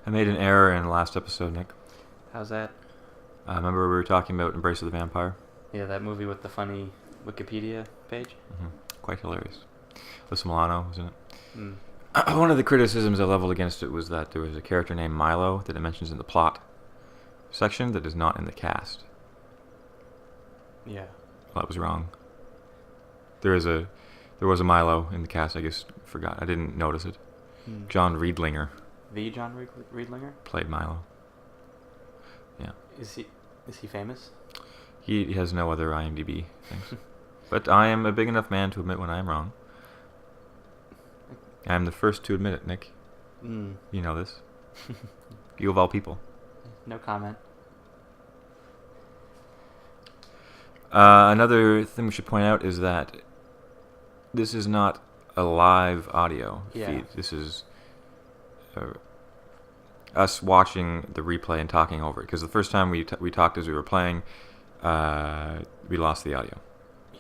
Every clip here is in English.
I made an error in the last episode, Nick. How's that? Remember we were talking about Embrace of the Vampire? Yeah, that movie with the funny Wikipedia page. Mm-hmm. Quite hilarious. Alyssa Milano, wasn't it? Mm. One of the criticisms I leveled against it was that there was a character named Milo that it mentions in the plot section that is not in the cast. Yeah. Well, that was wrong. There was a Milo in the cast. I just forgot. I didn't notice it. John Riedlinger. The John Riedlinger? Played Milo. Yeah. Is he famous? He has no other IMDb things. But I am a big enough man to admit when I am wrong. I am the first to admit it, Nick. Mm. You know this. You of all people. No comment. Another thing we should point out is that this is not a live audio feed. This is us watching the replay and talking over it. Because the first time we talked as we were playing, we lost the audio.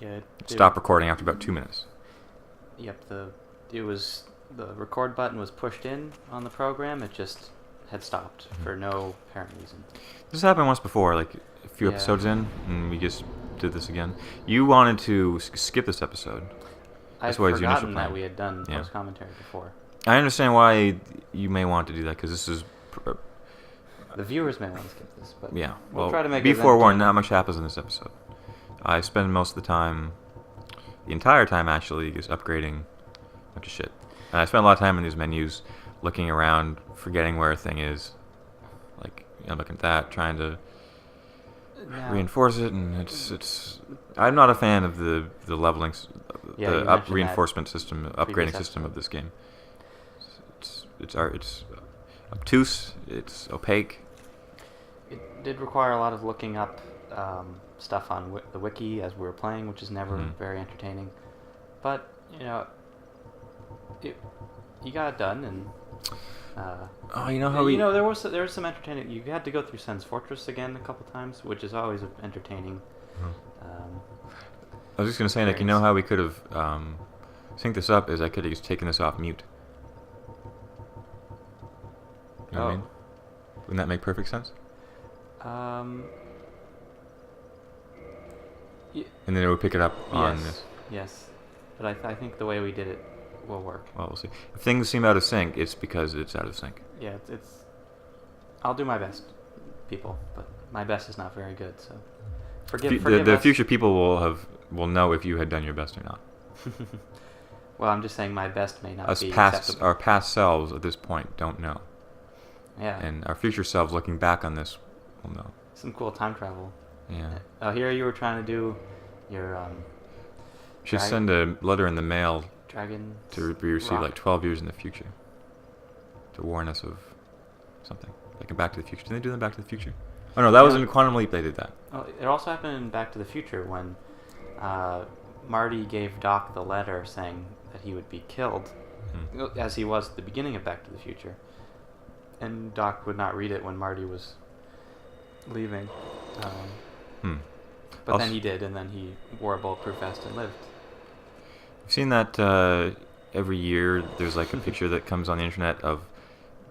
Yeah. Stopped recording after about 2 minutes. Yep. The record button was pushed in on the program. It just had stopped for no apparent reason. This happened once before, like a few episodes in, and we just did this again. You wanted to skip this episode. I'd forgotten that we had done post-commentary before. I understand why you may want to do that, because this is... the viewers may want to skip this, but yeah, we'll try to make be it forewarned, not much happens in this episode. I spend most of the time, the entire time actually, just upgrading a bunch of shit. And I spend a lot of time in these menus, looking around, forgetting where a thing is. Like, I'm looking at that, trying to reinforce it, and it's. I'm not a fan of the leveling, the reinforcement system, upgrading system of this game. It's obtuse. It's opaque. It did require a lot of looking up stuff on the wiki as we were playing, which is never very entertaining. But you got it done, and there was some entertaining. You had to go through Sen's Fortress again a couple times, which is always entertaining. I was just gonna say, like, you know how we could have synced this up is I could have just taken this off mute. You know what I mean? Wouldn't that make perfect sense? And then it would pick it up on this. Yes, but I think the way we did it will work. Well, we'll see. If things seem out of sync, it's because it's out of sync. Yeah, it's. I'll do my best, people, but my best is not very good. So forgive the us. future people will know if you had done your best or not. Well, I'm just saying my best may not be acceptable. Our past selves at this point don't know. Yeah. And our future selves looking back on this will know. Some cool time travel. Yeah. Here you were trying to do your should send a letter in the mail to be received like 12 years in the future to warn us of something. Like in Back to the Future. Didn't they do that in Back to the Future? Oh no, that was in Quantum Leap they did that. Oh, it also happened in Back to the Future when Marty gave Doc the letter saying that he would be killed, as he was at the beginning of Back to the Future. And Doc would not read it when Marty was leaving. But then he did, and then he wore a bulletproof vest and lived. I've seen that every year. There's like a picture that comes on the internet of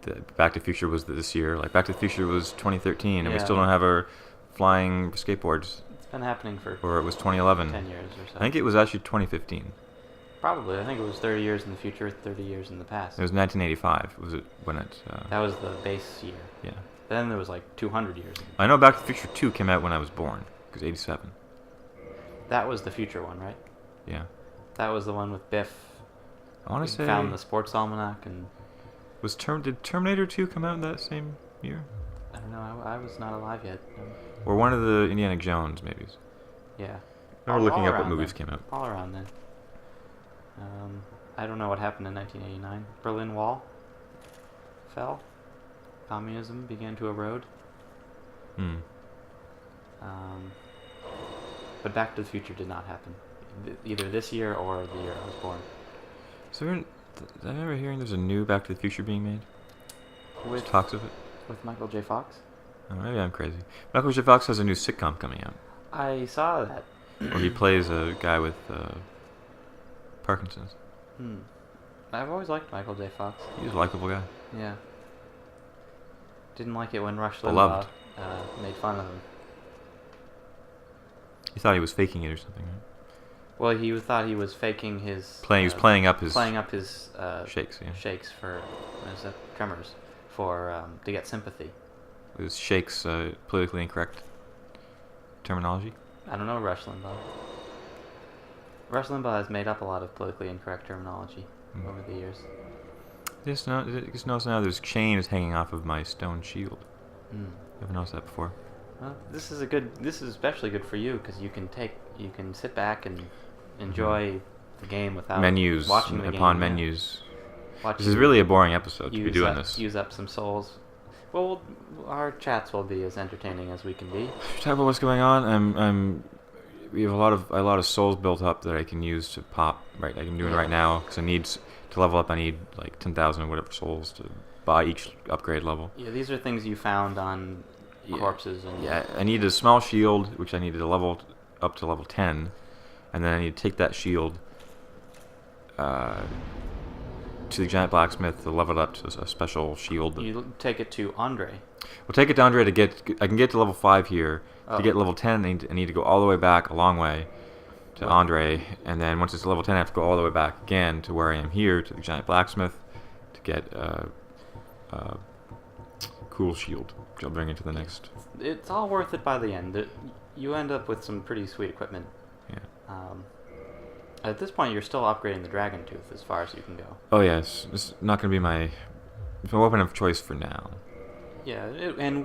the Back to the Future was this year. Like Back to the Future was 2013, and we still don't have our flying skateboards. It's been happening for. Or it was 2011. 10 years or so. I think it was actually 2015. Probably. I think it was 30 years in the future, 30 years in the past. It was 1985. Was it when it? That was the base year. Yeah. Then there was like 200 years. I know Back to the Future 2 came out when I was born. It was 87. That was the future one, right? Yeah. That was the one with Biff. I want to say. Found the sports almanac and. Did Terminator 2 come out in that same year? I don't know. I was not alive yet. Or one of the Indiana Jones, maybe. Yeah. I was looking up what movies came out. All around then. I don't know what happened in 1989. Berlin Wall fell. Communism began to erode. But Back to the Future did not happen. Either this year or the year I was born. So I remember hearing there's a new Back to the Future being made. With talks of it. With Michael J. Fox? Oh, maybe I'm crazy. Michael J. Fox has a new sitcom coming out. I saw that. Where he plays a guy with Parkinson's. I've always liked Michael J. Fox. He's a likable guy. Yeah. Didn't like it when Rush Limbaugh Beloved. made fun of him. He thought he was faking it or something, right? Well, he thought he was faking his... He was playing up his shakes. shakes, yeah. Shakes for... What is that? Tremors. For, to get sympathy. Is shakes politically incorrect terminology? I don't know Rush Limbaugh. Rush Limbaugh has made up a lot of politically incorrect terminology over the years. Just notice now there's chains hanging off of my stone shield. Mm. Never noticed that before. Well, this is especially good for you because you can sit back and enjoy the game without Menus watching the upon game. menus. Watch This is really a boring episode to be doing this. Use up some souls. Well, our chats will be as entertaining as we can be. Talk about what's going on. We have a lot of souls built up that I can use to pop. Right, I'm doing right now because I need to level up. I need like 10,000 or whatever souls to buy each upgrade level. Yeah, these are things you found on corpses and. Yeah, I need a small shield, which I need to level up to level 10, and then I need to take that shield to the giant blacksmith to level it up to a special shield. You take it to Andre. We'll take it to Andre I can get to level 5 here. Oh. To get level 10, I need to go all the way back a long way to Andre, and then once it's level 10, I have to go all the way back again to where I am here, to the giant blacksmith, to get cool shield, which I'll bring into the next. It's all worth it by the end. You end up with some pretty sweet equipment. Yeah. At this point, you're still upgrading the Dragon Tooth as far as you can go. Oh yes, it's not going to be my weapon of choice for now. Yeah, and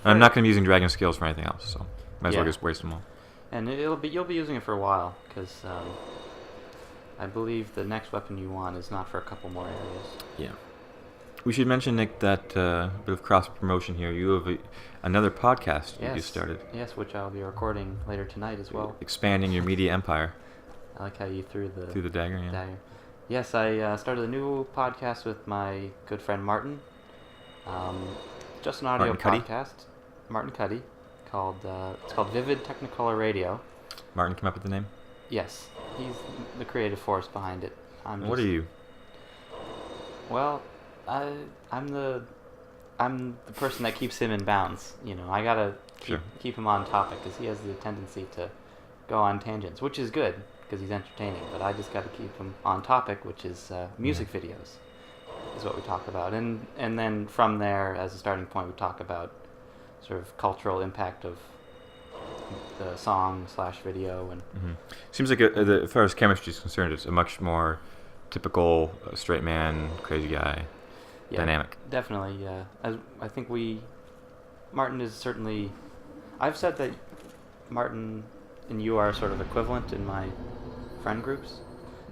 I'm not going to be using dragon skills for anything else, so might as well just waste them all. And you'll be using it for a while because I believe the next weapon you want is not for a couple more areas. Yeah. We should mention, Nick, that bit of cross promotion here. You have another podcast you just started. Yes, which I'll be recording later tonight as well. Expanding your media empire. I like how you threw the dagger. Yeah. Dagger. Yes, I started a new podcast with my good friend Martin. Just an audio podcast. Martin Cuddy, it's called Vivid Technicolor Radio. Martin came up with the name? Yes, he's the creative force behind it. What are you? Well, I'm the person that keeps him in bounds. You know, I gotta keep him on topic because he has the tendency to go on tangents, which is good because he's entertaining. But I just got to keep him on topic, which is music videos, is what we talk about, and then from there, as a starting point, we talk about sort of cultural impact of the song/video and. Mm-hmm. Seems like as far as chemistry is concerned, it's a much more typical straight man, crazy guy. Yeah, dynamic. Definitely, yeah. As I think Martin is certainly. I've said that Martin and you are sort of equivalent in my friend groups,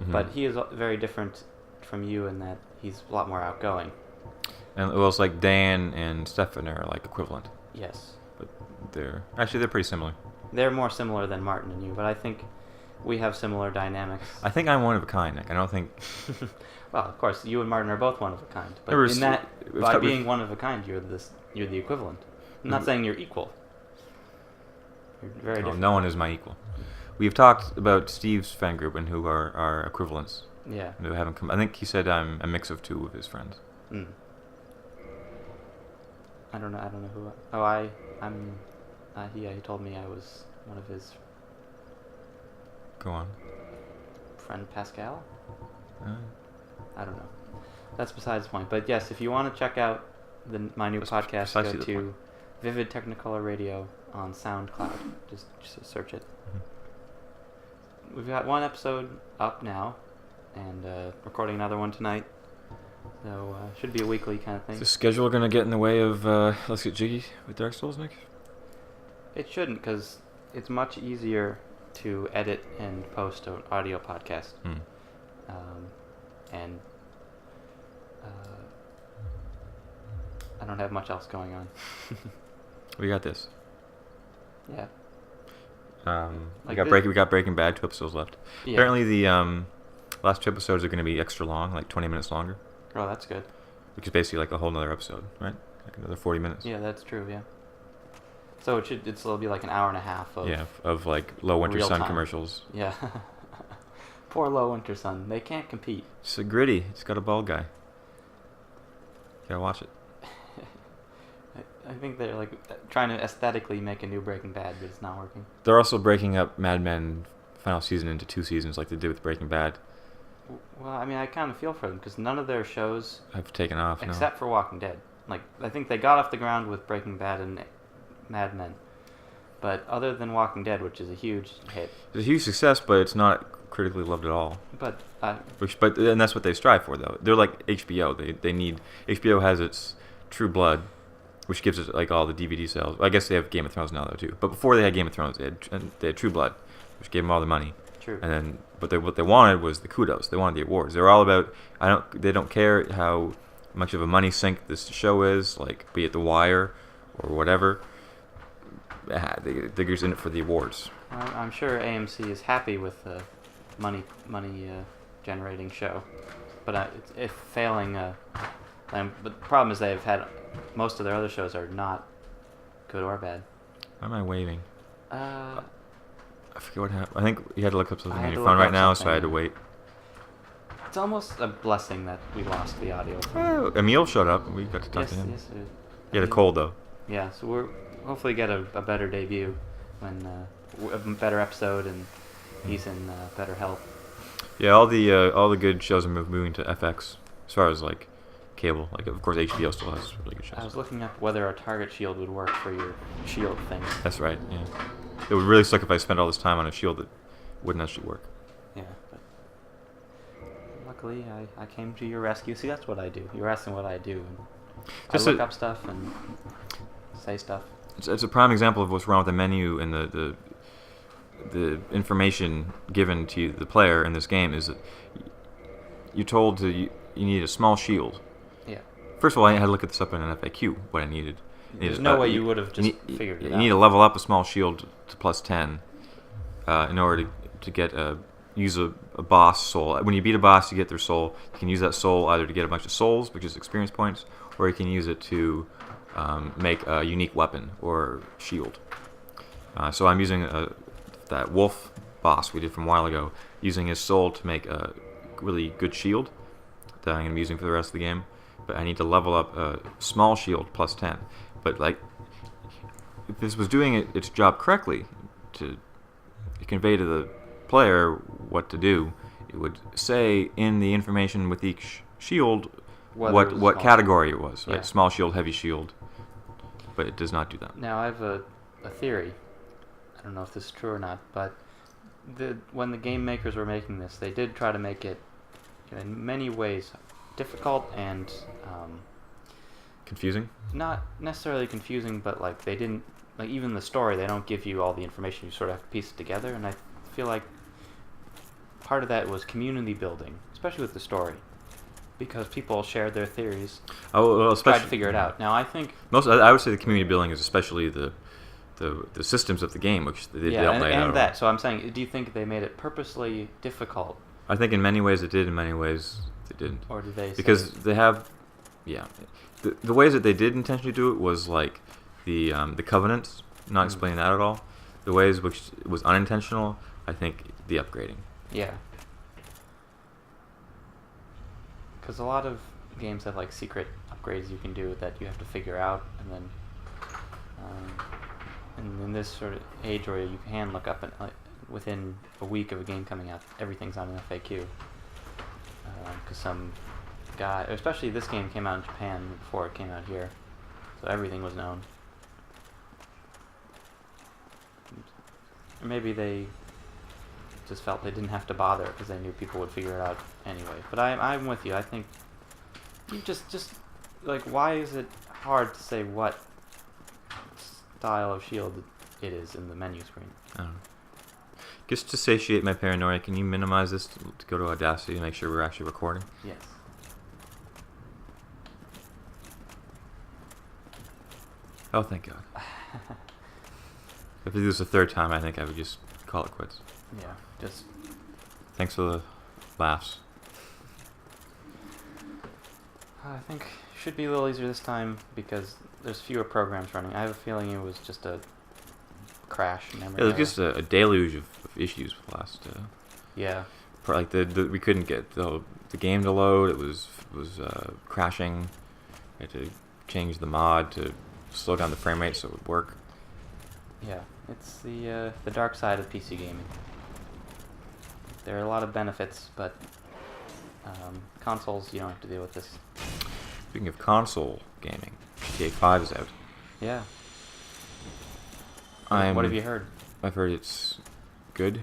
but he is very different from you in that he's a lot more outgoing. And well, it's like Dan and Stefan are like equivalent. Yes. But they're pretty similar. They're more similar than Martin and you, but I think we have similar dynamics. I think I'm one of a kind, Nick. I don't think. Well, of course, you and Martin are both one of a kind. But by being one of a kind, you're the equivalent. I'm not saying you're equal. You're very different. No one is my equal. We've talked about Steve's fan group and who are our equivalents. Yeah. Who haven't come. I think he said I'm a mix of two of his friends. Mm. I don't know who. I'm. He told me I was one of his. Go on. Friend Pascal. I don't know. That's besides the point. But yes, if you want to check out my new podcast, go to Vivid Technicolor Radio on SoundCloud. Just search it. Mm-hmm. We've got one episode up now, and recording another one tonight. So should be a weekly kind of thing. Is the schedule going to get in the way of Let's Get Jiggy with Dark Souls, Nick? It shouldn't, because it's much easier to edit and post an audio podcast. And I don't have much else going on. We got this. Yeah. We got Breaking Bad, 2 episodes left. Yeah. Apparently the last 2 episodes are going to be extra long, like 20 minutes longer. Oh, that's good. Which is basically like a whole nother episode, right? Like another 40 minutes. Yeah, that's true, yeah. So it'll be like an hour and a half of... Yeah, of like Low Winter Sun commercials. Yeah. Poor Low Winter Sun. They can't compete. It's a gritty. It's got a bald guy. You gotta watch it. I think they're like trying to aesthetically make a new Breaking Bad, but it's not working. They're also breaking up Mad Men final season into 2 seasons, like they did with Breaking Bad. Well, I mean, I kind of feel for them because none of their shows Have taken off, except for Walking Dead. Like, I think they got off the ground with Breaking Bad and Mad Men. But other than Walking Dead, which is a huge hit. It's a huge success, but it's not critically loved at all. But And that's what they strive for, though. They're like HBO. They need... HBO has its True Blood, which gives it, like, all the DVD sales. I guess they have Game of Thrones now, though, too. But before they had Game of Thrones, they had True Blood, which gave them all the money. True. And then... But what they wanted was the kudos. They wanted the awards. They're all about... They don't care how much of a money sink this show is, like, be it The Wire or whatever. They're just in it for the awards. I'm sure AMC is happy with the money generating show, but if failing, but the problem is they've had most of their other shows are not good or bad. Why am I waving? Uh, I forget what happened. I think you had to look up something I on had your to phone look right up now, so I something, had to yeah. wait. It's almost a blessing that we lost the audio. Oh, Emil showed up, and we got to talk Yes, to him. yes. He had a cold, though. Yeah, so we're hopefully get a better debut when a better episode and he's in better health. Yeah, all the good shows are moving to FX, as far as, like, cable. Like, of course, HBO still has really good shows. I was looking up whether a Target Shield would work for your Shield thing. That's right, yeah. It would really suck if I spent all this time on a shield that wouldn't actually work. Yeah, but luckily I came to your rescue. See, that's what I do. You're asking what I do. I Just look a- up stuff and say stuff. It's a prime example of what's wrong with the menu and the information given to the player in this game is that you're told you need a small shield. Yeah. First of all, I had to look at this up in an FAQ, what I needed. There's no way you would have just figured it out. You need to level up a small shield to plus 10 in order to get use a boss soul. When you beat a boss, you get their soul. You can use that soul either to get a bunch of souls, which is experience points, or you can use it to make a unique weapon or shield. So I'm using that wolf boss we did from a while ago, using his soul to make a really good shield that I'm going to be using for the rest of the game. But I need to level up a small shield plus 10. But, like, if this was doing its job correctly to convey to the player what to do, it would say in the information with each shield what category it was, right? Yeah. Small shield, heavy shield. But it does not do that. Now I have a theory. I don't know if this is true or not, but when the game makers were making this, they did try to make it in many ways difficult and Confusing? not necessarily confusing, but like they didn't, like even the story, they don't give you all the information. You sort of have to piece it together, and I feel like part of that was community building, especially with the story, because people shared their theories, Oh, well, tried especially to figure it out. Now I think I would say the community building is especially the systems of the game, which they don't lay out. and that. So I'm saying, do you think they made it purposely difficult, I think in many ways it did, in many ways they didn't. or did they? Because they have, yeah, the ways that they did intentionally do it was like the covenants, not explaining that at all. The ways which was unintentional, I think the upgrading. Yeah. Because a lot of games have like secret upgrades you can do that you have to figure out, and then and in this sort of age where you can look up and within a week of a game coming out, everything's on an FAQ. Because some guy, especially this game came out in Japan before it came out here, so everything was known. Or maybe they just felt they didn't have to bother because they knew people would figure it out anyway. But I'm with you. I think you just like, why is it hard to say what style of shield it is in the menu screen? I don't know. Just to satiate my paranoia, can you minimize this to go to Audacity to make sure we're actually recording? Yes. Oh, thank God. If we do this a third time, I think I would just call it quits. Yeah. Just Thanks for the laughs. I think it should be a little easier this time because there's fewer programs running. I have a feeling it was just a crash memory. Yeah, there's error. just a deluge of issues with last. Yeah. Like we couldn't get the game to load. It was crashing. We had to change the mod to slow down the frame rate so it would work. Yeah, it's the dark side of PC gaming. There are a lot of benefits, but consoles, you don't have to deal with this. Speaking of console gaming, GTA 5 is out. Yeah. What have you heard? I've heard it's good.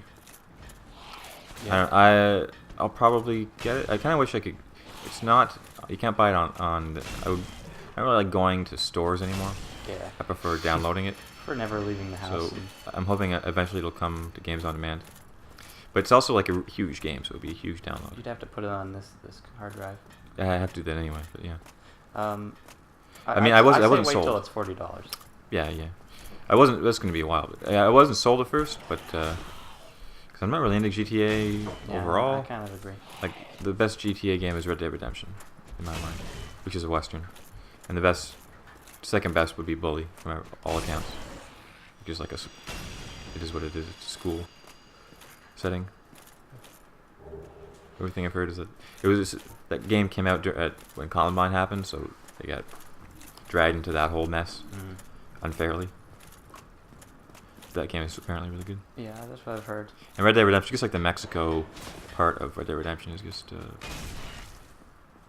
Yeah. I'll probably get it. I kind of wish I could. It's not. You can't buy it on. I don't really like going to stores anymore. Yeah. I prefer downloading it. For never leaving the house. So I'm hoping eventually it'll come to Games on Demand. But it's also like a huge game, so it would be a huge download. You'd have to put it on this hard drive. I have to do that anyway, but yeah. I wasn't wait sold. till it's $40. Yeah. I wasn't. That's going to be a while. But I wasn't sold at first, but because I'm not really into GTA overall. I kind of agree. Like the best GTA game is Red Dead Redemption, in my mind, which is a western, and the second best would be Bully from all accounts, which is like it is what it is. It's a school setting. Everything I've heard is that that game came out when Columbine happened, so they got dragged into that whole mess unfairly. That game is apparently really good. Yeah, that's what I've heard. And Red Dead Redemption, just like the Mexico part of Red Dead Redemption, is just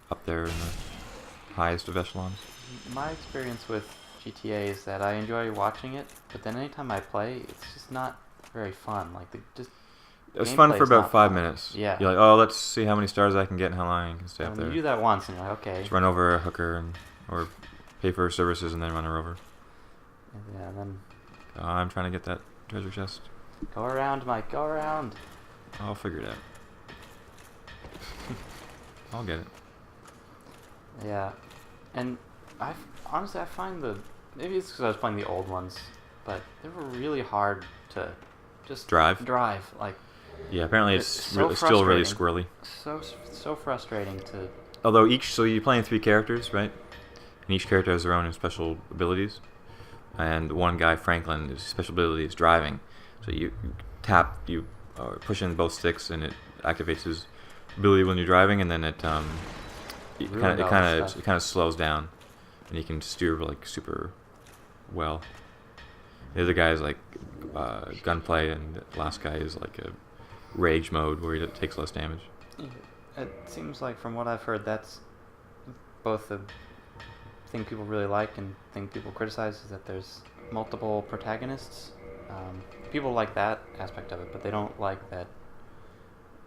up there in the highest of echelons. My experience with GTA is that I enjoy watching it, but then anytime I play, it's just not very fun. Like it was fun for about 5 fun. minutes. Yeah. You're like, oh, let's see how many stars I can get and how long I can stay up there. You do that once, and you're like, okay. Just run over a hooker or pay for her services and then run her over. Yeah, then. I'm trying to get that treasure chest. Go around, Mike. Go around. I'll figure it out. I'll get it. Yeah, and honestly I find maybe it's because I was playing the old ones, but they were really hard to just drive. Like. Yeah, apparently it's still really squirrely. So frustrating to. Although so you're playing 3 characters, right? And each character has their own special abilities. And one guy, Franklin, his special ability is driving. So you push in both sticks, and it activates his ability when you're driving, and then it kind of slows down, and you can steer like super well. The other guy is like gunplay, and the last guy is like a rage mode where he takes less damage. It seems like from what I've heard, that's both a thing people really like and thing people criticize, is that there's multiple protagonists. People like that aspect of it, but they don't like that.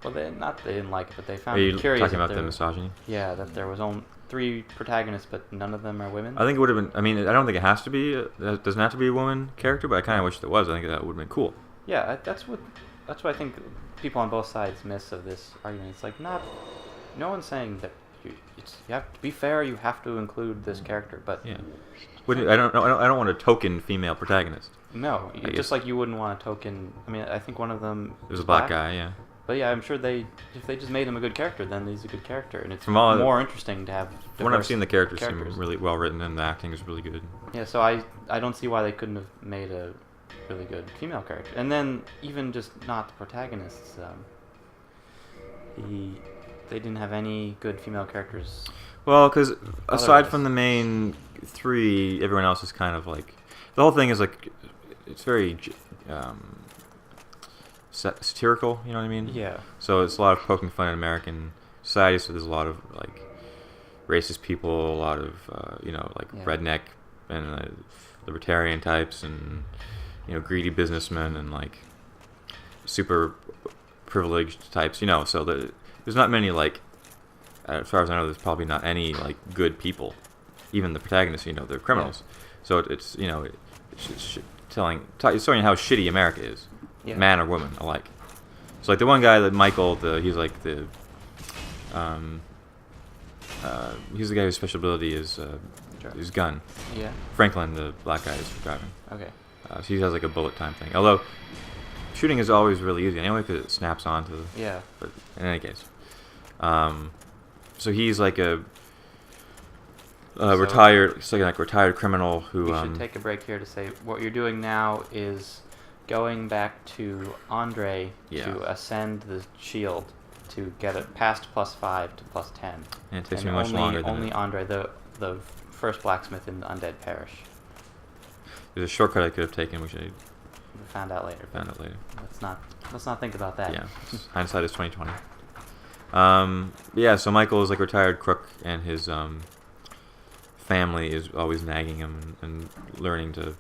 Well, they didn't like it, but they found it curious. Are you talking about the misogyny? Yeah, that there was only 3 protagonists, but none of them are women. I think it would have been. I mean, I don't think it has to be. It doesn't have to be a woman character, but I kind of wish there was. I think that would have been cool. Yeah, that's what I think people on both sides miss of this argument. It's like no one's saying that you have to be fair. You have to include this character, but yeah. I don't want a token female protagonist. No, just like you wouldn't want a token. I mean, I think one of them. There's a black guy, yeah. But yeah, I'm sure if they just made him a good character, then he's a good character, and it's more interesting to have. From what I've seen, the characters seem really well written, and the acting is really good. Yeah, so I don't see why they couldn't have made a really good female character, and then even just not the protagonists. They didn't have any good female characters. Well, because aside from the main 3, everyone else is kind of like the whole thing is like it's very satirical, you know what I mean? Yeah. So it's a lot of poking fun at American society. So there's a lot of like racist people, a lot of redneck and libertarian types, and greedy businessmen and like super privileged types. So there's not many like. As far as I know, there's probably not any like good people. Even the protagonists, they're criminals. Yeah. So it's showing you how shitty America is, man or woman alike. So like the one guy that Michael, he's like the, he's the guy whose special ability is his gun. Yeah. Franklin, the black guy, is driving. Okay. So he has like a bullet time thing. Although shooting is always really easy anyway because it snaps onto. Yeah. But in any case, so he's like a retired criminal who. We should take a break here to say what you're doing now is going back to Andre to ascend the shield to get it past +5 to +10. And it takes me much longer than only Andre, the first blacksmith in the Undead Parish. There's a shortcut I could have taken, which I We found out later. found out later. Let's not think about that. Yeah, hindsight is 2020. Yeah, so Michael is like a retired crook, and his family is always nagging him and learning to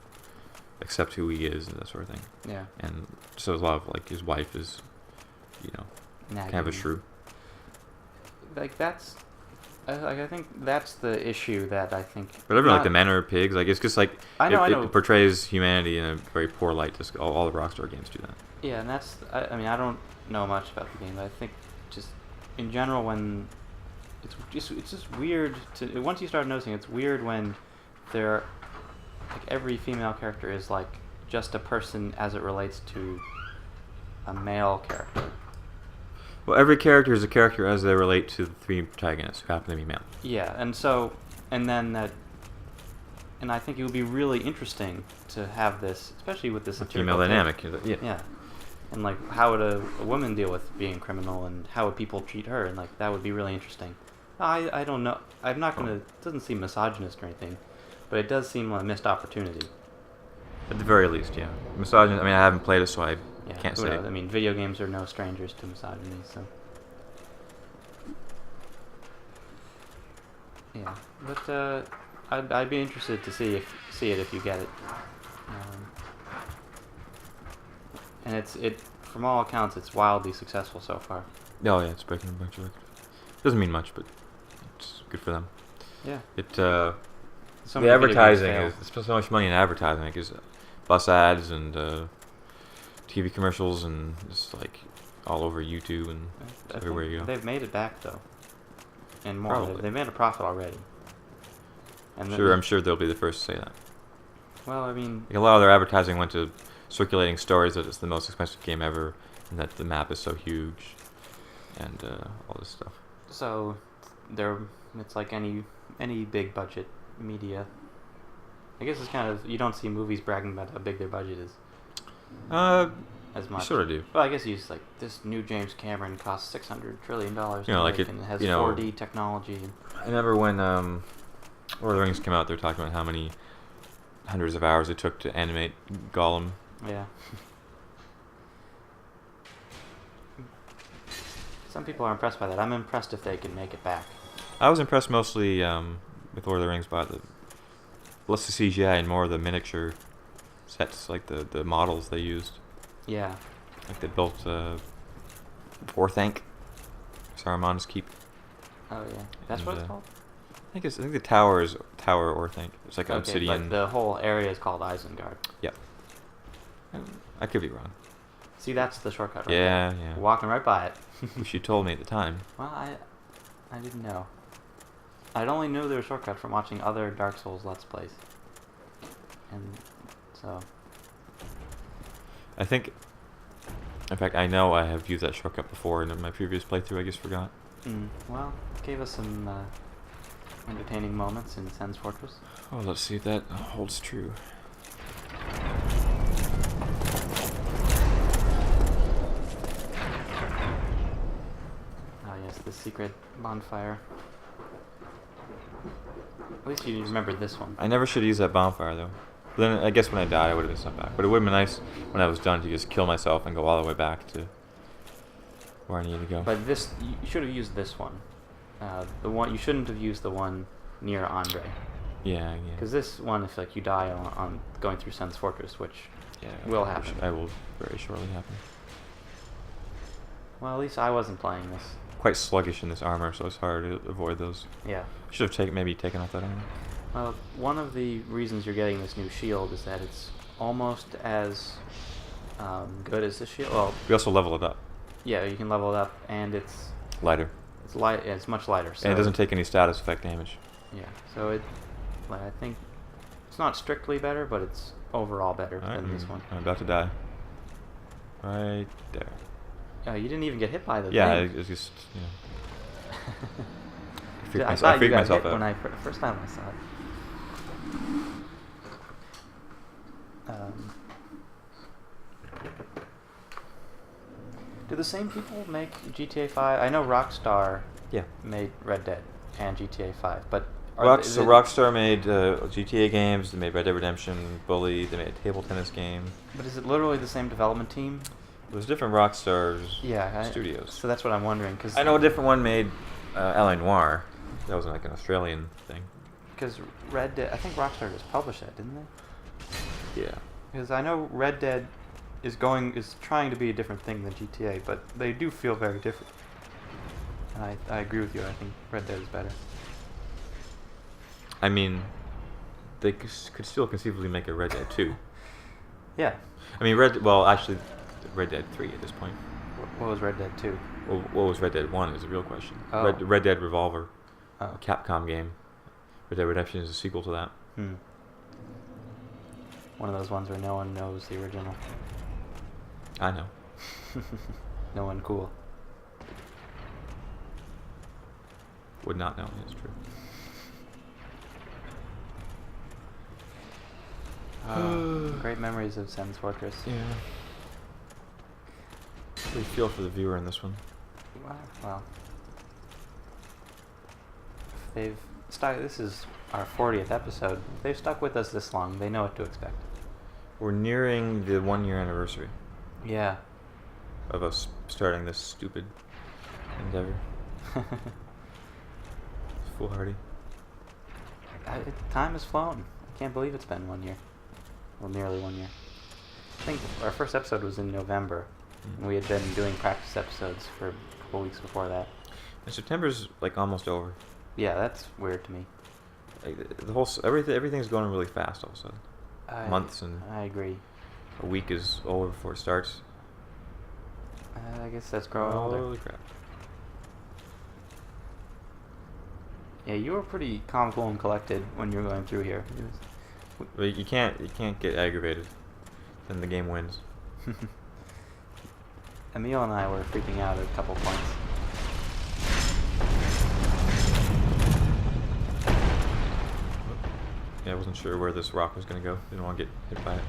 accept who he is and that sort of thing. Yeah. And so there's a lot of like his wife is, Nagging. kind of a shrew. Like that's, I think that's the issue that I think. But everyone like the men are pigs. Like it's just like I know. It portrays humanity in a very poor light. Just all the Rockstar games do that. Yeah, and that's. I mean, I don't know much about the game, but I think just in general when it's just weird to once you start noticing it's weird when they're like every female character is like just a person as it relates to a male character. Well, every character is a character as they relate to the three protagonists who happen to be male. Yeah, and I think it would be really interesting to have this, especially with this Female dynamic. Yeah. Yeah, and like how would a woman deal with being criminal, and how would people treat her, and like that would be really interesting. I don't know. I'm not gonna. It doesn't seem misogynist or anything, but it does seem like a missed opportunity. At the very least, yeah. Misogyny. I mean, I haven't played it, so I can't who say. knows? I mean, video games are no strangers to misogyny, so. Yeah, but I'd be interested to see it if you get it. And it from all accounts it's wildly successful so far. Oh yeah, it's breaking a bunch of records. Doesn't mean much, but it's good for them. Yeah. The advertising is there's so much money in advertising because bus ads and TV commercials and just like all over YouTube and everywhere you go. They've made it back though, and more. Probably. They've made a profit already. And I'm sure they'll be the first to say that. Well, I mean, like a lot of their advertising went to circulating stories that it's the most expensive game ever, and that the map is so huge, and all this stuff. So, it's like any big budget media. I guess it's kind of you don't see movies bragging about how big their budget is. As much. You sort of do. Well, I guess you just like this new James Cameron costs $600 trillion to like make, and it has 4D technology. I remember when Lord of the Rings came out, they were talking about how many hundreds of hours it took to animate Gollum. Yeah. Some people are impressed by that. I'm impressed if they can make it back. I was impressed mostly with Lord of the Rings by the less the CGI and more the miniature sets, like the models they used. Yeah. Like they built Orthanc, Saruman's keep. Oh yeah, that's what it's called. I think the tower is Tower Orthanc. It's like obsidian. But the whole area is called Isengard. Yeah. I could be wrong. See, that's the shortcut right yeah, there. Yeah. Walking right by it. Which you told me at the time. Well, I didn't know. I'd only knew there was a shortcut from watching other Dark Souls Let's Plays. And so... I think... In fact, I know I have used that shortcut before in my previous playthrough. I just forgot. Well, it gave us some entertaining moments in Sen's Fortress. Oh, let's see if that holds true. Oh yes, the secret bonfire. At least you remembered this one. I never should have used that bonfire, though. But then I guess when I died, I would have been sent back. But it would have been nice when I was done to just kill myself and go all the way back to where I needed to go. But this, you should have used this one. The one you shouldn't have used the one near Andre. Yeah. Because this one, if like you die on going through Sen's Fortress, which will happen. I will very shortly happen. Well, at least I wasn't playing this. Quite sluggish in this armor, so it's hard to avoid those. Yeah. Should have maybe taken off that armor. Well, one of the reasons you're getting this new shield is that it's almost as good as the shield. Well, we also level it up. Yeah, you can level it up, and it's lighter. It's light. It's much lighter. So and it doesn't take any status effect damage. Yeah. So I think it's not strictly better, but it's overall better than this one. I'm about to die. Right there. Oh, you didn't even get hit by the thing. It was just, I freaked myself out. When I first time I saw it. Do the same people make GTA 5? I know Rockstar made Red Dead and GTA 5, but Rockstar made GTA games. They made Red Dead Redemption, Bully. They made a table tennis game. But is it literally the same development team? It was different Rockstars Yeah, studios. So that's what I'm wondering. Cause I know a different one made L.A. Noire. That was like an Australian thing. Because Red Dead, I think Rockstar just published that, didn't they? Yeah. Because I know Red Dead is trying to be a different thing than GTA, but they do feel very different. And I agree with you. I think Red Dead is better. I mean, they could still conceivably make a Red Dead 2. Yeah. I mean, actually, Red Dead 3 at this point. What was Red Dead 2? Well, what was Red Dead 1 is a real question. Oh. Red Dead Revolver, Oh. a Capcom game. Red Dead Redemption is a sequel to that. One of those ones where no one knows the original. I know. No one cool. Would not know. It's true. Great memories of Sen's Fortress. Yeah. We feel for the viewer in this one. Well, if they've stuck. This is our 40th episode. If they've stuck with us this long, they know what to expect. We're nearing the 1-year anniversary Yeah. of us starting this stupid endeavor. Foolhardy. Time has flown. I can't believe it's been 1 year. Well, nearly 1 year. I think our first episode was in November, and we had been doing practice episodes for a couple weeks before that. And September's like almost over. Yeah, that's weird to me. Like everything's going really fast all of a sudden. Months and I agree. a week is over before it starts. I guess that's growing older. Holy crap. Yeah, you were pretty calm, cool, and collected when you were going through here. But you can't get aggravated. Then the game wins. Emil and I were freaking out at a couple points. Yeah, I wasn't sure where this rock was going to go. Didn't want to get hit by it.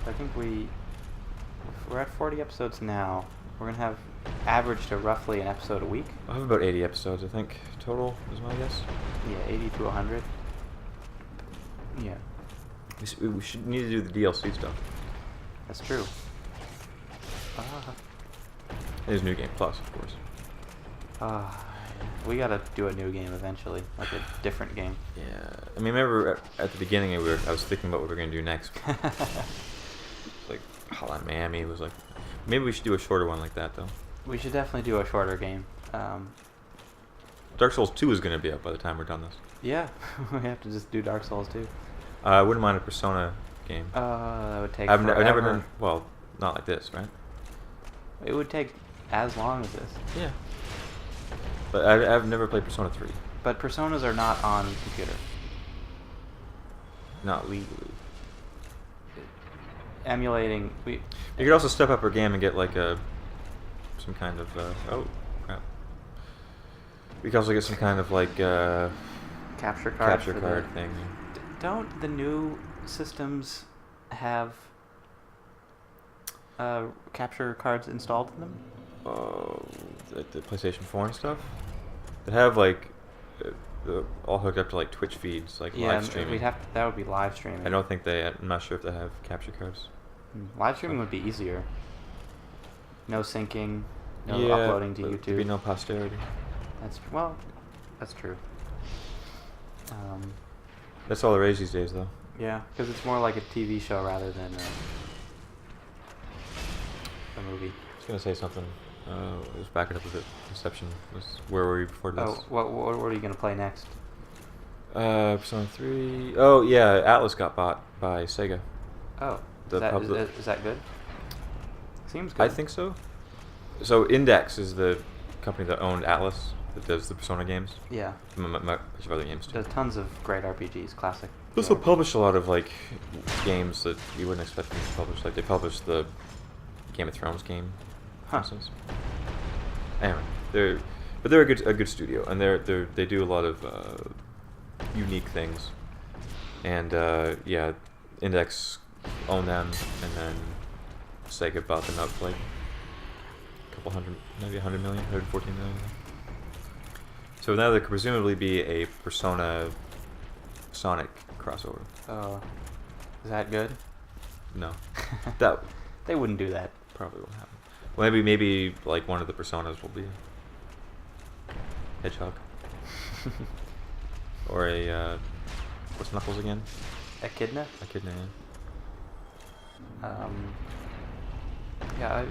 I think we're at 40 episodes now. We're going to have average to roughly an episode a week. I have about 80 episodes, I think, total, is my guess. Yeah, 80 to 100. Yeah. We should need to do the DLC stuff. That's true. There's New Game Plus, of course. We gotta do a new game eventually, like a different game. Yeah. I mean, remember at the beginning I was thinking about what we were going to do next. Like, Hotline Miami was like... Maybe we should do a shorter one like that, though. We should definitely do a shorter game. Dark Souls 2 is going to be up by the time we're done this. Yeah, we have to just do Dark Souls 2. I wouldn't mind a Persona game. That would take I've forever. never done... Well, not like this, right? It would take as long as this. Yeah. But I've never played Persona 3. But Personas are not on computer. Not legally. Emulating... You could also step up our game and get like some kind of... oh, crap. We could also get some kind of like... capture card thing. Don't the new systems have capture cards installed in them? The PlayStation 4 and stuff? They have like all hooked up to like Twitch feeds, like live streaming. That would be live streaming. I don't think I'm not sure if they have capture cards. Live streaming would be easier. No syncing, no uploading to YouTube. There'd be no posterity. That's true. That's all the rage these days, though. Yeah, because it's more like a TV show rather than a movie. I was gonna say something. Let's back it up a bit. Inception where were we before this? Oh, what are you gonna play next? Persona 3. Oh yeah, Atlas got bought by Sega. Oh, is that good? Seems good. I think so. So Index is the company that owned Atlas that does the Persona games. Yeah. A bunch of other games too. Does tons of great RPGs, classic. They also publish a lot of like games that you wouldn't expect them to publish. Like they published the Game of Thrones game, for instance. Anyway, they're a good studio, and they do a lot of unique things. And yeah, Index owned them, and then Sega bought them out for like a couple hundred, maybe 100 million, 114 million. So now there could presumably be a Persona Sonic crossover. Oh, is that good? No, that They wouldn't do that. probably won't happen. Well, maybe like one of the Personas will be Hedgehog, or a what's Knuckles again? Echidna? Echidna. Yeah,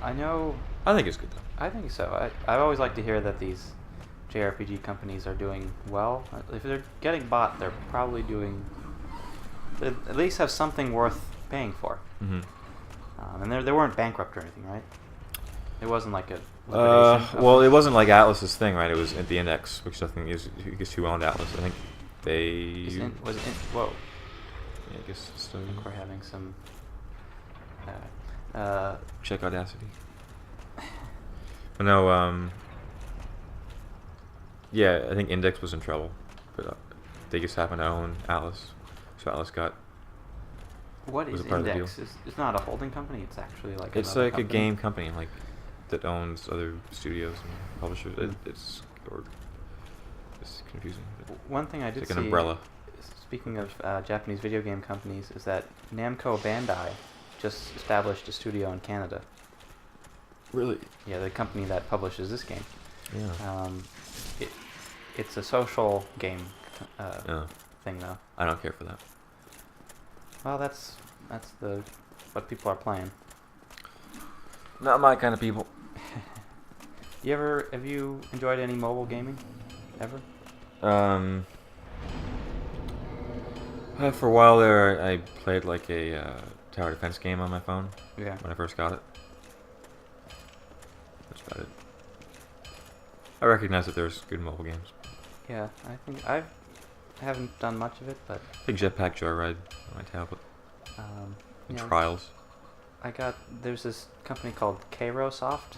I know. I think it's good though. I think so. I always like to hear that these JRPG companies are doing well. If they're getting bought, they're probably doing. They at least have something worth paying for. Mm-hmm. And they weren't bankrupt or anything, right? It wasn't like a liquidation. Well, it wasn't like Atlas's thing, right? It was at the Index, which I think is I guess who owned Atlas. I think they. Whoa. Yeah, I guess so. I think we're having some. Check Audacity. But no, yeah, I think Index was in trouble, but they just happened to own Atlas, so Atlas got. What was is a part of the Index? It's not a holding company. It's actually like. It's another like company. a game company, like that owns other studios and publishers. It's confusing. One thing I did It's see. like an umbrella. Speaking of Japanese video game companies, is that Namco Bandai just established a studio in Canada. Really? Yeah, the company that publishes this game. Yeah. It's a social game Yeah. thing, though. I don't care for that. Well, that's what people are playing. Not my kind of people. Have you enjoyed any mobile gaming ever? For a while there, I played like a tower defense game on my phone. Yeah. When I first got it. That's about it. I recognize that there's good mobile games. Yeah, I think I haven't done much of it, but I think Jetpack Joyride on my tablet. you know, Trials. there's this company called Kairosoft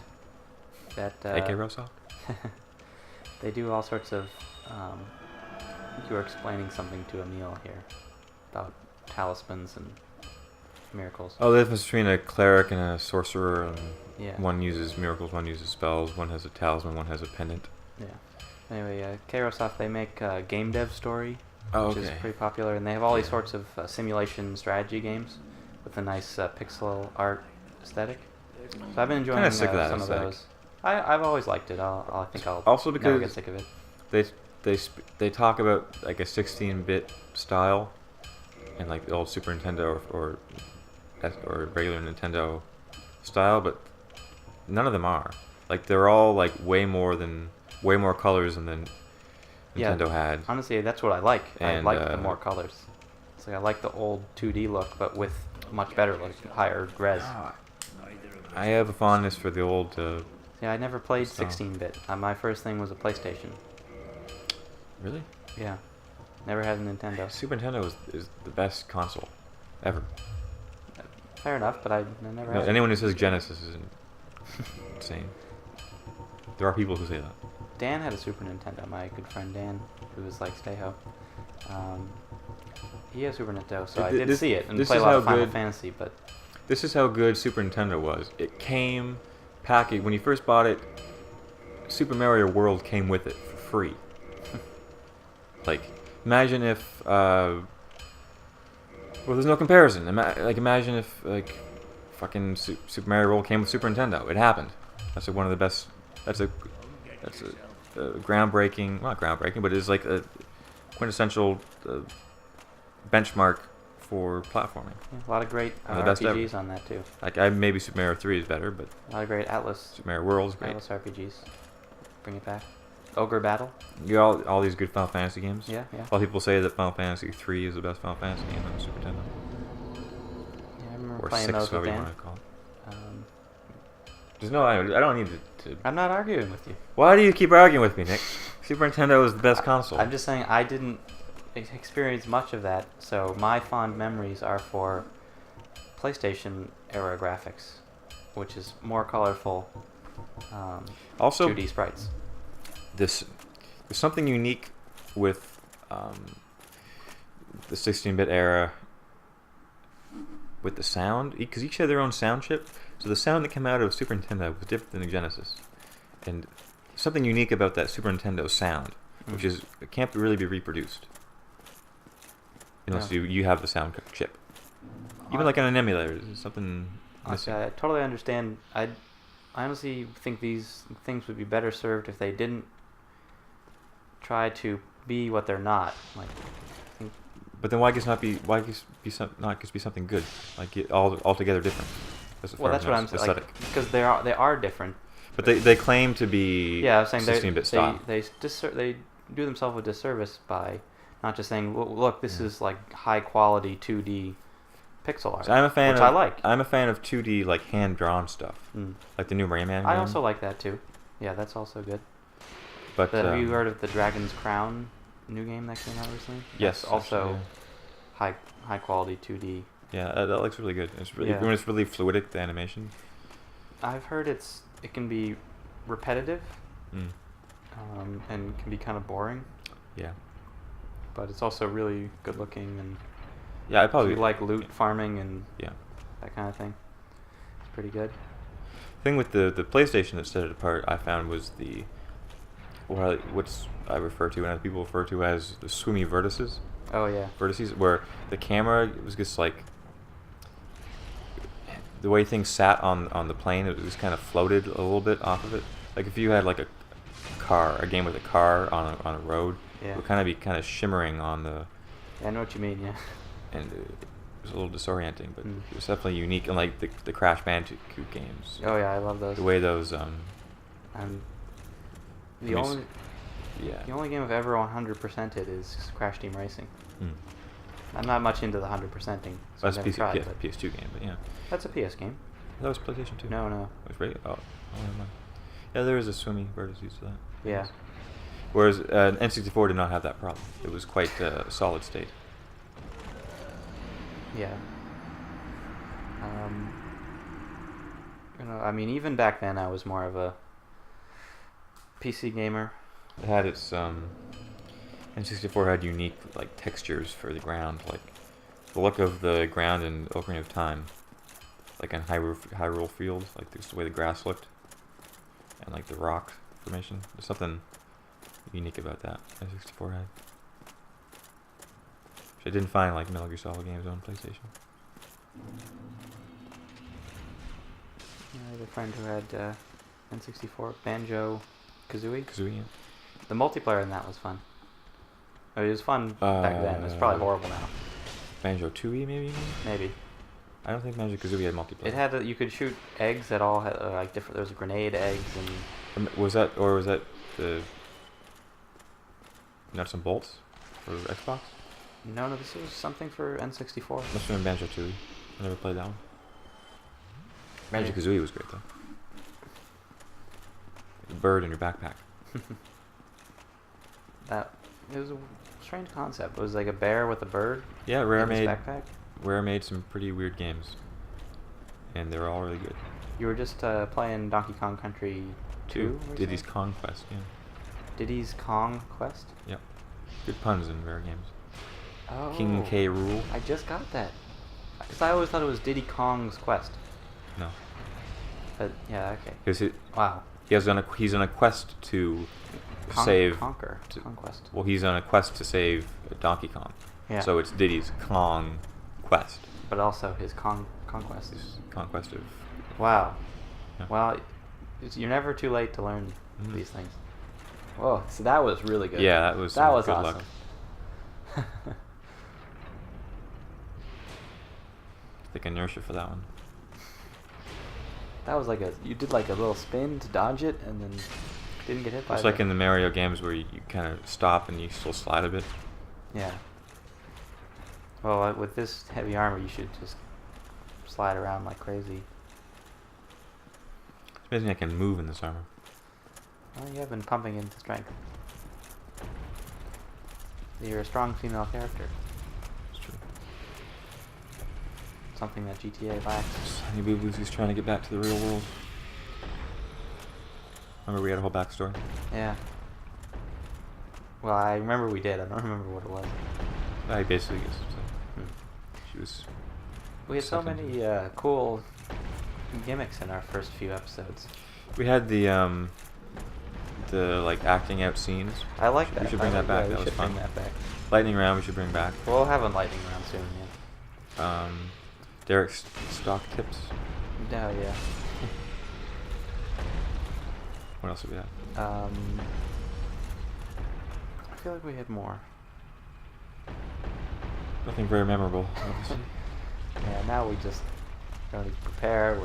that AK Rosoft? they do all sorts of. You were explaining something to Emil here about talismans and miracles. Oh, the difference between a cleric and a sorcerer, and Yeah. one uses miracles, one uses spells, one has a talisman, one has a pendant. Yeah. Anyway, Kairosoft, they make Game Dev Story, Oh, which is pretty popular, and they have all these sorts of simulation strategy games with a nice pixel art aesthetic. So I've been enjoying Kinda sick of that some aesthetic. of those. I've always liked it. I think I'll Also never because get sick of it. they talk about like a 16-bit style, and like the old Super Nintendo or regular Nintendo style, but none of them are. Like they're all like way more colors than Nintendo had. Honestly, that's what I like. I And, like the more colors. It's like I like the old 2D look, but with much better, like higher res. I have a fondness for the old. Yeah, I never played So- 16-bit. My first thing was a PlayStation. Really? Yeah, never had a Nintendo. Super Nintendo is the best console ever. Fair enough, but I never No, had it. anyone who says Genesis is insane. There are people who say that. Dan had a Super Nintendo. My good friend Dan, who was like Steho. He has Super Nintendo, so I did see it and this play a is lot how of Final good- Fantasy. But This is how good Super Nintendo was. It came packaged when you first bought it. Super Mario World came with it for free. Like, imagine if. Well, there's no comparison. Imagine if fucking Super Mario World came with Super Nintendo. It happened. That's one of the best. That's a groundbreaking. Not groundbreaking, but it's like a quintessential benchmark for platforming. yeah, a lot of great One of the best ever. RPGs on that too. Like, maybe Super Mario 3 is better, but A lot of great Atlas Super Mario World is great. RPGs. Bring it back. Ogre Battle. You got all these good Final Fantasy games. Yeah, yeah. A lot of people say that Final Fantasy 3 is the best Final Fantasy game on the Super Nintendo. Yeah, I remember Or playing 6, those with whatever you Dan. want to call it. Um, There's no, I don't need to. I'm not arguing with you. Why do you keep arguing with me, Nick? Super Nintendo is the best console. I'm just saying I didn't experience much of that, so my fond memories are for PlayStation era graphics, which is more colorful. Also, 2D sprites. there's something unique with the 16-bit era with the sound, because each had their own sound chip. So the sound that came out of Super Nintendo was different than the Genesis, and something unique about that Super Nintendo sound, which is it can't really be reproduced unless you have the sound chip. Even like on an emulator, there's something missing. I totally understand. I honestly think these things would be better served if they didn't try to be what they're not. Like, but then why not be something good? Like altogether different. That's what I'm saying. Like, because they are different. But they claim to be. Yeah, I was saying 16-bit style. They do themselves a disservice by not just saying, look, this is like high quality 2D pixel art. So I'm a fan which of, I like. I'm a fan of 2D like hand drawn stuff, like the new Rayman game. I also like that too. Yeah, that's also good. But have you heard of the Dragon's Crown new game that came out recently? Yes. That's also actually, high quality 2D. Yeah, that looks really good. It's really when it's really fluidic, the animation. I've heard it can be repetitive, and can be kind of boring. Yeah. But it's also really good looking, and yeah, I probably like loot farming and yeah, that kind of thing. It's pretty good. The thing with the PlayStation that set it apart, I found, was what's I refer to and people refer to as the swimmy vertices. Oh yeah. Vertices, where the camera was just like the way things sat on the plane, it just kind of floated a little bit off of it. Like if you had like a game with a car on a road, it would kind of be shimmering on the. Yeah, I know what you mean. Yeah. And it was a little disorienting, but it was definitely unique. And like the Crash Bandicoot games. Oh yeah, I love those. The way those the only game I've ever 100%ed is Crash Team Racing. I'm not much into the 100%ing. So that's a PS2 game, but yeah. That's a PS game. That was PlayStation 2. No. It was never mind. Yeah, there is a swimmy vertices to that. Yeah. Whereas N64 did not have that problem. It was quite solid state. Yeah. I mean, even back then, I was more of a PC gamer. It had its N64 had unique like textures for the ground, like the look of the ground in Ocarina of Time, like on Hyrule Field, like the way the grass looked, and like the rock formation. There's something unique about that N64 had. Which I didn't find like Metal Gear Solid games on PlayStation. I had a friend who had N64, Banjo-Kazooie. Kazooie, yeah. The multiplayer in that was fun. I mean, it was fun back then. It's probably horrible now. Banjo-Tooie, maybe? Maybe. I don't think Banjo-Kazooie had multiplayer. It had you could shoot eggs that all had like different. There was grenade eggs and. Was that the nuts and bolts for Xbox? No, this was something for N64. Must have been Banjo-Tooie. I never played that one. Banjo-Kazooie was great though. The bird in your backpack. It was a strange concept. It was like a bear with a bird. Yeah, in his backpack. Rare made some pretty weird games, and they were all really good. You were just playing Donkey Kong Country 2? Diddy's Kong Quest, yeah. Diddy's Kong Quest? Yep. Good puns in Rare games. Oh. King K. Rool. I just got that. Because I always thought it was Diddy Kong's Quest. No. But yeah, okay. Because wow. He's on a quest to save. Conquest. Well, he's on a quest to save Donkey Kong. Yeah. So it's Diddy's Kong Quest. But also his conquest. His conquest of. Wow. Yeah. Well, you're never too late to learn these things. Whoa, so that was really good. Yeah, that was good awesome. Luck. Thick inertia for that one. That was like you did like a little spin to dodge it and then didn't get hit by it. It's like in the Mario games where you kind of stop and you still slide a bit. Yeah. Well, with this heavy armor, you should just slide around like crazy. It's amazing I can move in this armor. Well, you have been pumping into strength. You're a strong female character. It's true. Something that GTA lacks. Honey Boo Boo's just trying to get back to the real world. Remember we had a whole backstory? Yeah. Well, I remember we did. I don't remember what it was. I basically guess she was. We had so many cool gimmicks in our first few episodes. We had the the like acting out scenes. I like that. We should bring that back. Yeah, That we was should fun. bring that back. Lightning round we should bring back. We'll have a lightning round soon. Yeah. Derek's stock tips. No, yeah. What else do we have? I feel like we had more. Nothing very memorable, obviously. Yeah, now we just don't need to prepare.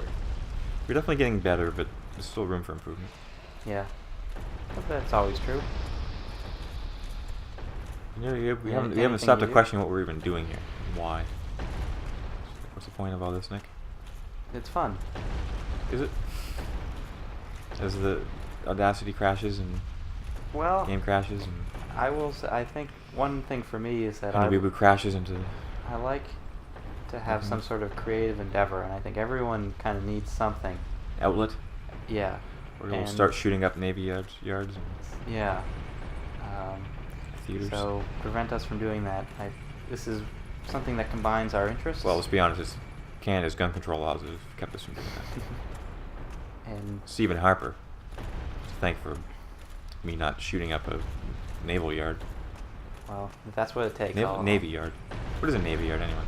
We're definitely getting better, but there's still room for improvement. Yeah. But that's always true. You know, we Yeah, haven't anything stopped you to do. question what we're even doing here and why. What's the point of all this, Nick? It's fun. Is it? As the Audacity crashes and Well, game crashes and I will say, I think one thing for me is that Honey Boo Boo crashes into I like to have some sort of creative endeavor, and I think everyone kind of needs something. outlet. Yeah. Or we'll And- start shooting up Navy yards and Yeah. theaters. So prevent us from doing that. This is something that combines our interests. Well, let's be honest. Canada's gun control laws have kept us from doing that. And Stephen Harper, to thank for me not shooting up a naval yard. well, if that's what it takes. Navy yard. What is a navy yard anyway?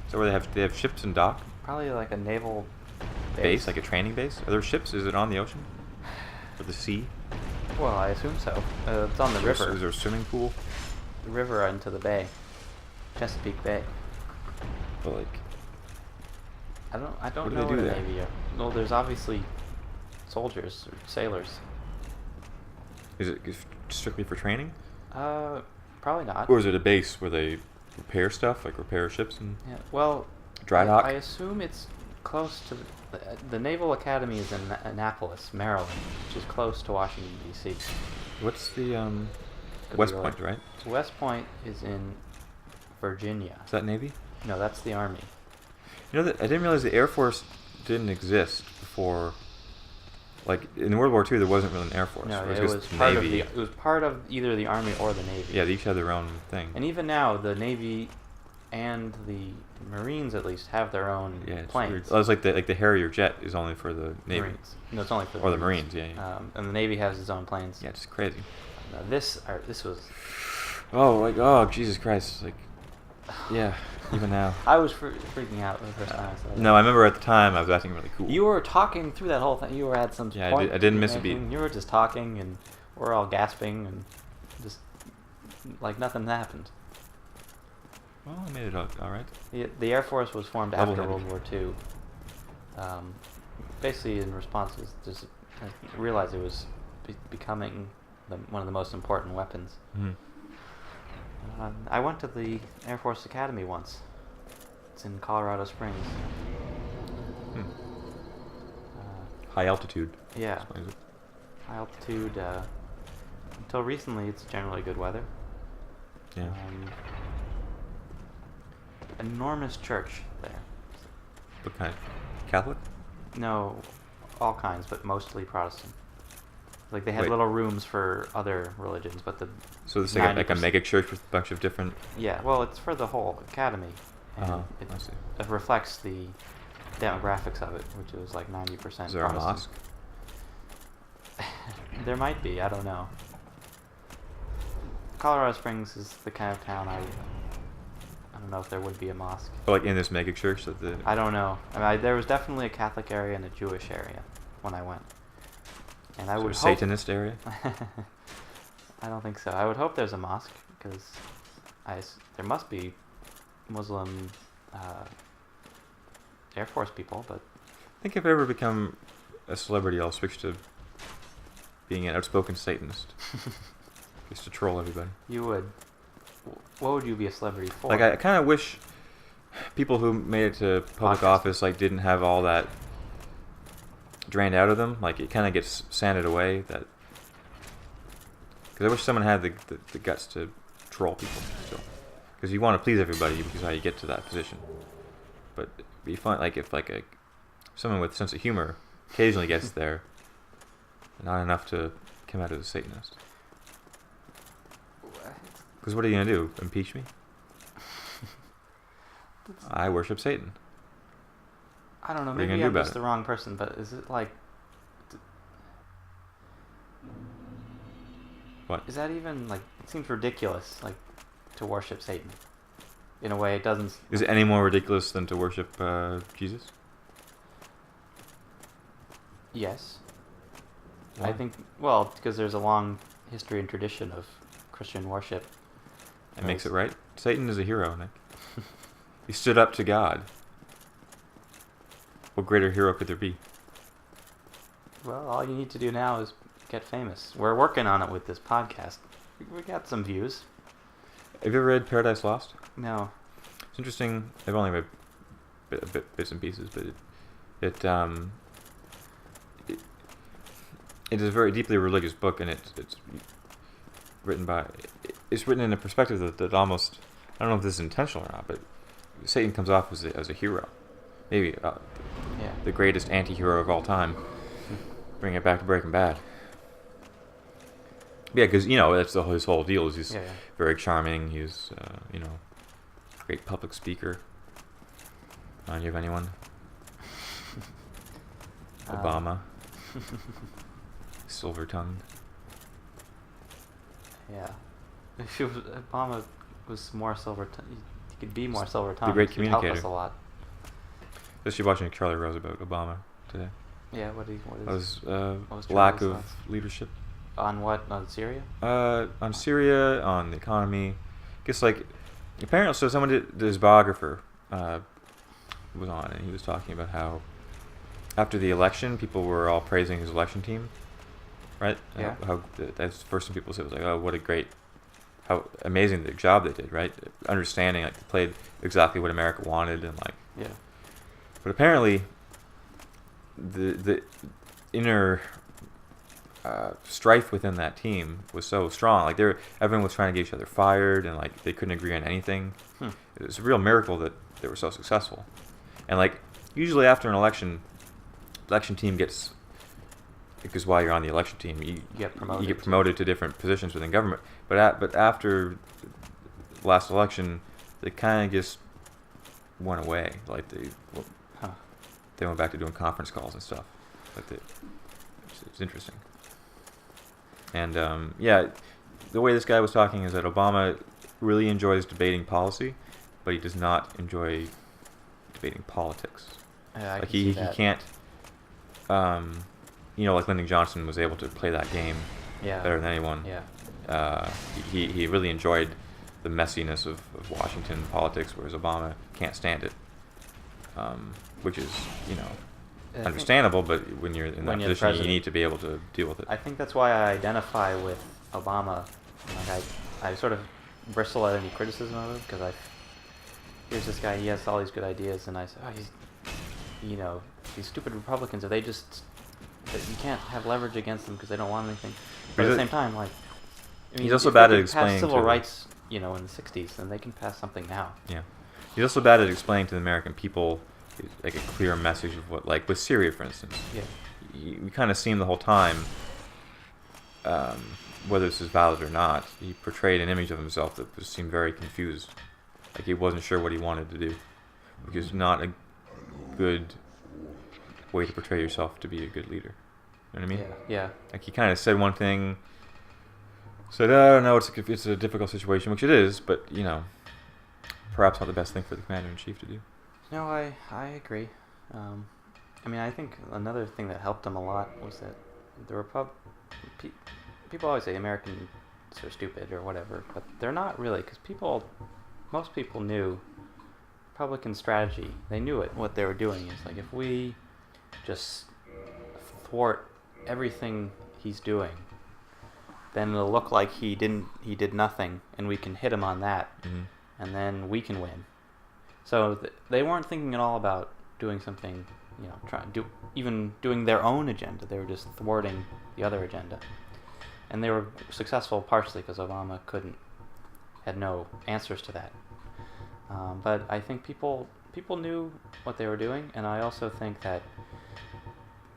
So where they have ships and dock Probably like a naval base, like a training base. Are there ships? Is it on the ocean or the sea? Well, I assume so. It's on the Is river. there a swimming pool? The river into the bay, Chesapeake Bay. But like, I don't What do know they do what a there? navy are. Well, there's obviously soldiers or sailors. is it strictly for training, Probably not. or is it a base where they repair stuff, like repair ships and Yeah. Well, dry dock? I assume it's close to the Naval Academy is in Annapolis, Maryland, which is close to Washington D.C. What's the Could West be Point, like- right? West Point is in Virginia. Is that Navy? No, that's the Army. You know that I didn't realize the Air Force didn't exist before. Like in World War II, there wasn't really an Air Force. No, It it was was just part Navy. of it was part of either the Army or the Navy. Yeah, they each had their own thing. And even now, the Navy and the Marines at least have their own Yeah, it's planes. weird. Oh, it's like the Harrier jet is only for the Navy. Marines. No, it's only for Or the Marines, yeah, yeah. And the Navy has its own planes. Yeah, it's crazy. Now this was. Oh, Jesus Christ! Like, yeah, even now. I was freaking out the first time I saw that. No, I remember at the time I was acting really cool. You were talking through that whole thing. You were at some Yeah, point. I didn't you miss a were beat. making- You were just talking, and we're all gasping, and just like nothing happened. Well, I made it out all right. The Air Force was formed after Level-headed. World War II. Basically, in response to just I realized it was becoming one of the most important weapons. Mhm. I went to the Air Force Academy once. It's in Colorado Springs. Hmm. Uh, High altitude. yeah, Explains it. high altitude. Until recently, it's generally good weather. Yeah. Enormous church there. What kind? Catholic? No, all kinds, but mostly Protestant. Like they had Wait. little rooms for other religions, but the So this is like a 90%. mega church with a bunch of different. yeah, well, it's for the whole academy, and Uh-huh, it, I see. it reflects the demographics of it, which was like 90%. Is there a mosque? There might be. I don't know. Colorado Springs is the kind of town I don't know if there would be a mosque. Oh, like in this mega church that the. I don't know. I mean, there was definitely a Catholic area and a Jewish area when I went, and I sort would of hope. Satanist area. I don't think so. I would hope there's a mosque because there must be Muslim Air Force people, but I think if I ever become a celebrity, I'll switch to being an outspoken Satanist, just to troll everybody. you would. What would you be a celebrity for? Like I kind of wish people who made it to public Podcast. office like didn't have all that drained out of them. Like it kind of gets sanded away. That because I wish someone had the guts to troll people still. Because you want to please everybody, which is how you get to that position. But it'd be fun like if like someone with sense of humor occasionally gets there, not enough to come out as a Satanist. Because what are you gonna do? Impeach me? I worship Satan. I don't know. What are you Maybe gonna do I'm about just it? the wrong person, but is it like? What? Is that even like? It seems ridiculous, like, to worship Satan. In a way, it doesn't. Is it any more ridiculous than to worship Jesus? Yes. Why? I think, well, because there's a long history and tradition of Christian worship. It makes it right. Satan is a hero, Nick. He stood up to God. What greater hero could there be? Well, all you need to do now is get famous. We're working on it with this podcast. We got some views. Have you ever read Paradise Lost? No. It's interesting. I've only read bits and pieces, but it is a very deeply religious book, and it's written in a perspective that almost, I don't know if this is intentional or not, but Satan comes off as a hero, maybe the greatest anti-hero of all time. Bring it back to Breaking Bad. Yeah, because that's his whole deal. Is he's very charming. He's great public speaker. Remind you of anyone? Obama. Silver-tongued. Yeah. If Obama was more silver-tongued, he could be more silver-tongued. Be a great He'd communicator. help us a lot. Especially watching Charlie Rose about Obama today. Yeah, what was lack Charlie's of thoughts? leadership. On what? On Syria? On Syria, on the economy. I guess, apparently, so someone his biographer was on, and he was talking about how after the election, people were all praising his election team, right? Yeah. How that's the first thing people said was oh, what a great, how amazing the job they did, right? Understanding, they played exactly what America wanted, and Yeah. But apparently, the inner strife within that team was so strong. Everyone was trying to get each other fired, and they couldn't agree on anything. It was a real miracle that they were so successful. And usually after an election team gets, because while you're on the election team, you get promoted. You get promoted to different positions within government. But after the last election, they kind of just went away. They went back to doing conference calls and stuff. It's interesting. And the way this guy was talking is that Obama really enjoys debating policy, but he does not enjoy debating politics. Yeah, he can't. Lyndon Johnson was able to play that game better than anyone. Yeah. He really enjoyed the messiness of Washington politics, whereas Obama can't stand it. Which is, understandable, but when you're in that position, you need to be able to deal with it. I think that's why I identify with Obama. I sort of bristle at any criticism of him, because here's this guy, he has all these good ideas, and I say, these stupid Republicans, you can't have leverage against them because they don't want anything. But at the same time, he's also bad at explaining explaining civil rights, in the 60s, and they can pass something now. Yeah. He's also bad at explaining to the American people a clear message of what, with Syria, for instance. Yeah. We kind of see him the whole time, whether this is valid or not. He portrayed an image of himself that seemed very confused. He wasn't sure what he wanted to do, which is not a good way to portray yourself to be a good leader. You know what I mean? Yeah. He kind of said one thing, said, "Oh no, it's a difficult situation," which it is, but perhaps not the best thing for the commander-in-chief to do. No, I agree. I think another thing that helped him a lot was that people always say Americans are stupid or whatever, but they're not really, because most people knew Republican strategy. They knew what they were doing. It's if we just thwart everything he's doing, then it'll look like he did nothing, and we can hit him on that. Mm-hmm. And then we can win. So they weren't thinking at all about doing something, even doing their own agenda. They were just thwarting the other agenda. And they were successful partially because Obama had no answers to that. But I think people knew what they were doing, and I also think that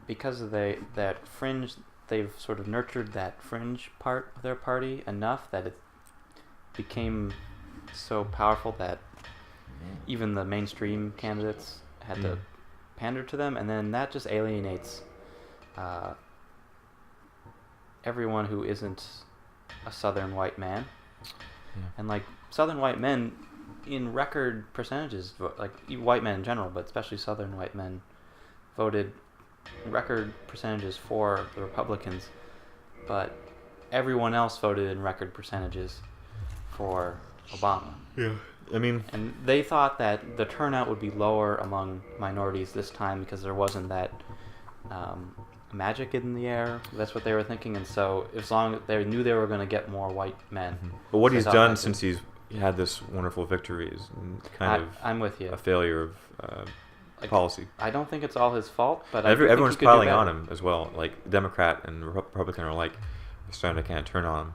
because of that fringe, they've sort of nurtured that fringe part of their party enough that it became so powerful that even the mainstream candidates had to pander to them, and then that just alienates everyone who isn't a Southern white man, Yeah. and like Southern white men, in record percentages, like white men in general, but especially Southern white men, voted record percentages for the Republicans, but everyone else voted in record percentages for Obama. Yeah. I mean, And they thought that the turnout would be lower among minorities this time because there wasn't that magic in the air. That's what they were thinking. And so as long as they knew they were going to get more white men. but what So he's they thought done that since he's had this wonderful victory is kind of I'm with you. a failure of policy. I don't think it's all his fault, but Everyone's I think he could do piling on better. him as well. Like Democrat and Republican are like starting to kind of turn on him.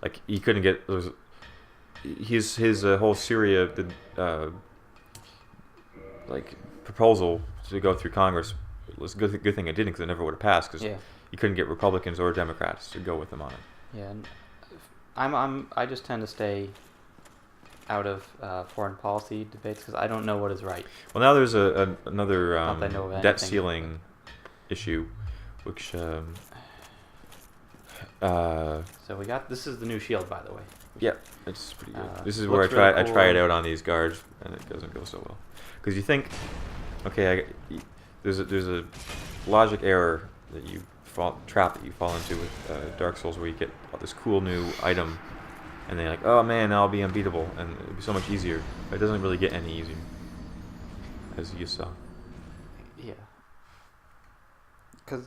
Like he couldn't get those. His whole Syria like proposal to go through Congress was a good thing it didn't, because it never would have passed, because Yeah. you couldn't get Republicans or Democrats to go with them on it. Yeah, and I just tend to stay out of foreign policy debates because I don't know what is right. Well, now there's another Not that I know of debt anything. ceiling issue, which So we got this is the new shield, by the way. yeah, it's pretty good. This is looks where I really try it cool. out on these guards, and it doesn't go so well. Because you think, okay, there's a logic error that you trap that you fall into with Dark Souls, where you get this cool new item, and then you're like, oh man, now I'll be unbeatable, and it'll be so much easier. But it doesn't really get any easier, as you saw. Yeah. Because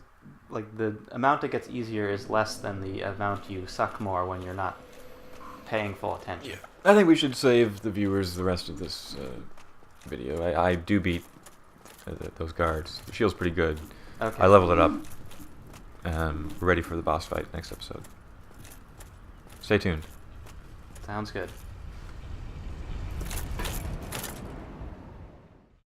like the amount that gets easier is less than the amount you suck more when you're not paying full attention. I think we should save the viewers the rest of this video. I do beat those guards. The shield's pretty good. Okay. I leveled it up. We're ready for the boss fight next episode. Stay tuned. Sounds good.